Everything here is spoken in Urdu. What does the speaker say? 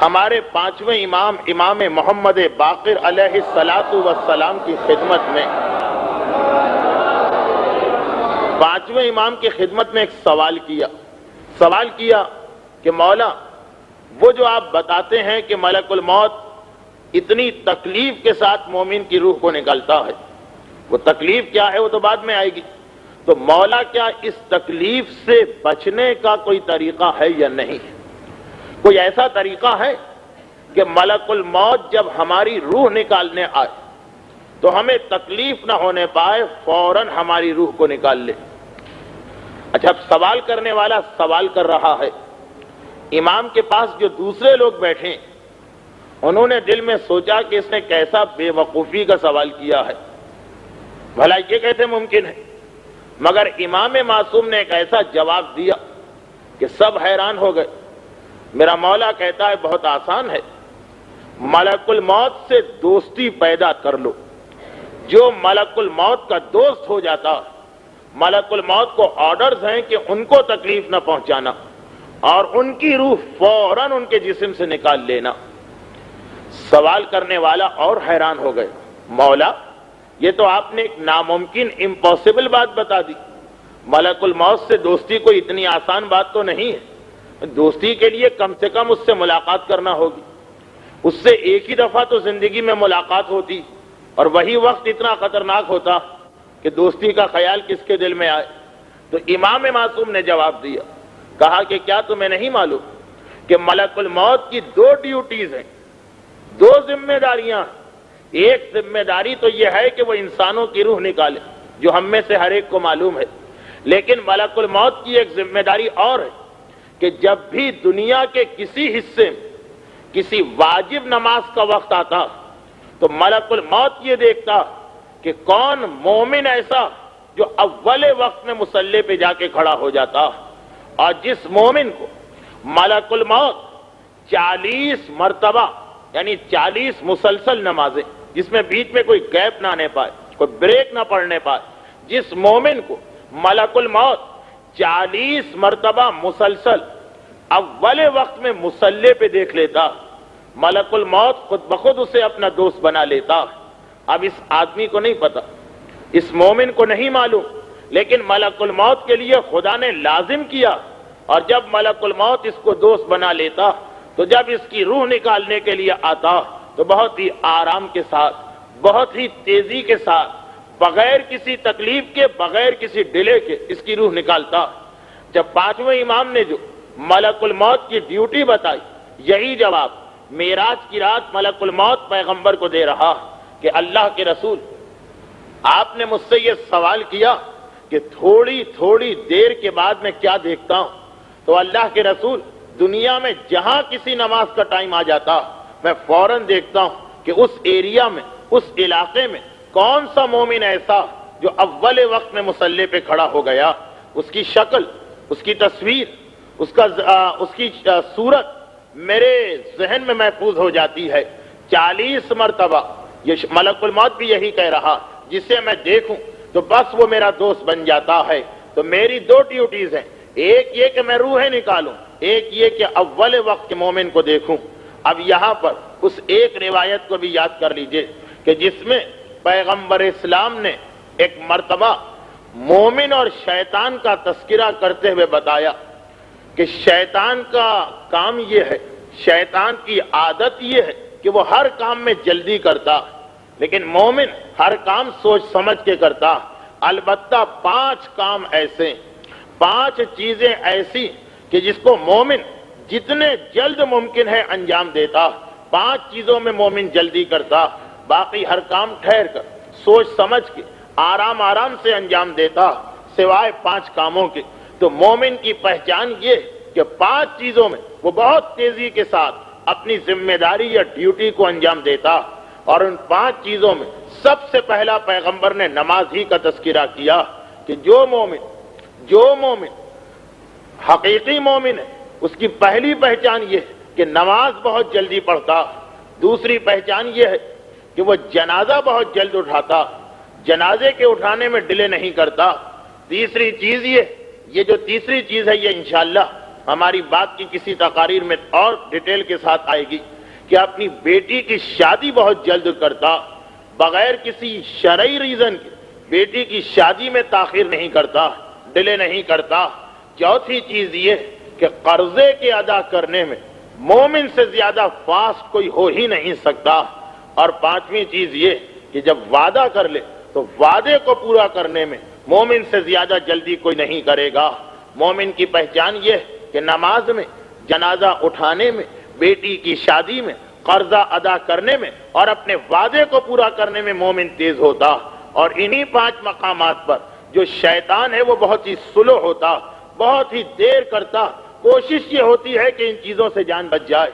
ہمارے پانچویں امام امام محمد باقر علیہ الصلاۃ والسلام کی خدمت میں پانچویں امام کی خدمت میں ایک سوال کیا کہ مولا وہ جو آپ بتاتے ہیں کہ ملک الموت اتنی تکلیف کے ساتھ مومن کی روح کو نکالتا ہے، وہ تکلیف کیا ہے وہ تو بعد میں آئے گی، تو مولا کیا اس تکلیف سے بچنے کا کوئی طریقہ ہے یا نہیں؟ کوئی ایسا طریقہ ہے کہ ملک الموت جب ہماری روح نکالنے آئے تو ہمیں تکلیف نہ ہونے پائے، فوراً ہماری روح کو نکال لے؟ اچھا، اب سوال کرنے والا سوال کر رہا ہے، امام کے پاس جو دوسرے لوگ بیٹھے انہوں نے دل میں سوچا کہ اس نے کیسا بے وقوفی کا سوال کیا ہے، بھلا یہ کیسے ممکن ہے؟ مگر امام معصوم نے ایک ایسا جواب دیا کہ سب حیران ہو گئے۔ میرا مولا کہتا ہے بہت آسان ہے، ملک الموت سے دوستی پیدا کر لو۔ جو ملک الموت کا دوست ہو جاتا، ملک الموت کو آرڈرز ہیں کہ ان کو تکلیف نہ پہنچانا اور ان کی روح فوراً ان کے جسم سے نکال لینا۔ سوال کرنے والا اور حیران ہو گئے، مولا یہ تو آپ نے ایک ناممکن امپاسبل بات بتا دی، ملک الموت سے دوستی کوئی اتنی آسان بات تو نہیں ہے، دوستی کے لیے کم سے کم اس سے ملاقات کرنا ہوگی، اس سے ایک ہی دفعہ تو زندگی میں ملاقات ہوتی اور وہی وقت اتنا خطرناک ہوتا کہ دوستی کا خیال کس کے دل میں آئے؟ تو امام معصوم نے جواب دیا، کہا کہ کیا تمہیں نہیں معلوم کہ ملک الموت کی دو ڈیوٹیز ہیں، دو ذمہ داریاں ہیں۔ ایک ذمہ داری تو یہ ہے کہ وہ انسانوں کی روح نکالے، جو ہم میں سے ہر ایک کو معلوم ہے، لیکن ملک الموت کی ایک ذمہ داری اور ہے کہ جب بھی دنیا کے کسی حصے میں کسی واجب نماز کا وقت آتا تو ملک الموت یہ دیکھتا کہ کون مومن ایسا جو اول وقت میں مصلی پہ جا کے کھڑا ہو جاتا، اور جس مومن کو ملک الموت 40 مرتبہ یعنی 40 مسلسل نمازیں جس میں بیچ میں کوئی گیپ نہ آنے پائے، کوئی بریک نہ پڑنے پائے، جس مومن کو ملک الموت 40 مرتبہ مسلسل اول وقت میں مصلی پہ دیکھ لیتا، ملک الموت خود بخود اسے اپنا دوست بنا لیتا۔ اب اس آدمی کو نہیں پتا، اس مومن کو نہیں معلوم، لیکن ملک الموت کے لیے خدا نے لازم کیا، اور جب ملک الموت اس کو دوست بنا لیتا تو جب اس کی روح نکالنے کے لیے آتا تو بہت ہی آرام کے ساتھ، بہت ہی تیزی کے ساتھ، بغیر کسی تکلیف کے، بغیر کسی ڈیلے کے اس کی روح نکالتا۔ جب پانچویں امام نے جو ملک الموت کی ڈیوٹی بتائی، یہی جواب معراج کی رات ملک الموت پیغمبر کو دے رہا کہ اللہ کے رسول، آپ نے مجھ سے یہ سوال کیا کہ تھوڑی تھوڑی دیر کے بعد میں کیا دیکھتا ہوں، تو اللہ کے رسول دنیا میں جہاں کسی نماز کا ٹائم آ جاتا میں فوراً دیکھتا ہوں کہ اس ایریا میں، اس علاقے میں کون سا مومن ایسا جو اول وقت میں مصلی پہ کھڑا ہو گیا، اس کی شکل، اس کی تصویر، اس کی صورت میرے ذہن میں محفوظ ہو جاتی ہے 40 مرتبہ۔ یہ ملک الموت بھی یہی کہہ رہا، جسے میں دیکھوں تو بس وہ میرا دوست بن جاتا ہے۔ تو میری دو ڈیوٹیز ہیں، ایک یہ کہ میں روحیں نکالوں، ایک یہ کہ اول وقت کے مومن کو دیکھوں۔ اب یہاں پر اس ایک روایت کو بھی یاد کر لیجئے کہ جس میں پیغمبر اسلام نے ایک مرتبہ مومن اور شیطان کا تذکرہ کرتے ہوئے بتایا کہ شیطان کا کام یہ ہے، شیطان کی عادت یہ ہے کہ وہ ہر کام میں جلدی کرتا، لیکن مومن ہر کام سوچ سمجھ کے کرتا۔ البتہ 5 کام ایسے، 5 چیزیں ایسی کہ جس کو مومن جتنے جلد ممکن ہے انجام دیتا، 5 چیزوں میں مومن جلدی کرتا، باقی ہر کام ٹھہر کر سوچ سمجھ کے آرام آرام سے انجام دیتا، سوائے 5 کاموں کے۔ تو مومن کی پہچان یہ کہ 5 چیزوں میں وہ بہت تیزی کے ساتھ اپنی ذمہ داری یا ڈیوٹی کو انجام دیتا، اور ان 5 چیزوں میں سب سے پہلا پیغمبر نے نماز ہی کا تذکرہ کیا کہ جو مومن حقیقی مومن ہے اس کی پہلی پہچان یہ ہے کہ نماز بہت جلدی پڑھتا، دوسری پہچان یہ ہے کہ وہ جنازہ بہت جلد اٹھاتا، جنازے کے اٹھانے میں ڈیلے نہیں کرتا، تیسری چیز یہ جو تیسری چیز ہے یہ انشاءاللہ ہماری بات کی کسی تقاریر میں اور ڈیٹیل کے ساتھ آئے گی کہ اپنی بیٹی کی شادی بہت جلد کرتا، بغیر کسی شرعی ریزن کے بیٹی کی شادی میں تاخیر نہیں کرتا، ڈیلے نہیں کرتا۔ چوتھی چیز یہ کہ قرضے کے ادا کرنے میں مومن سے زیادہ فاسٹ کوئی ہو ہی نہیں سکتا۔ اور پانچویں چیز یہ کہ جب وعدہ کر لے تو وعدے کو پورا کرنے میں مومن سے زیادہ جلدی کوئی نہیں کرے گا۔ مومن کی پہچان یہ کہ نماز میں، جنازہ اٹھانے میں، بیٹی کی شادی میں، قرضہ ادا کرنے میں اور اپنے وعدے کو پورا کرنے میں مومن تیز ہوتا۔ اور انہی 5 مقامات پر جو شیطان ہے وہ بہت ہی سلو ہوتا، بہت ہی دیر کرتا۔ کوشش یہ ہوتی ہے کہ ان چیزوں سے جان بچ جائے۔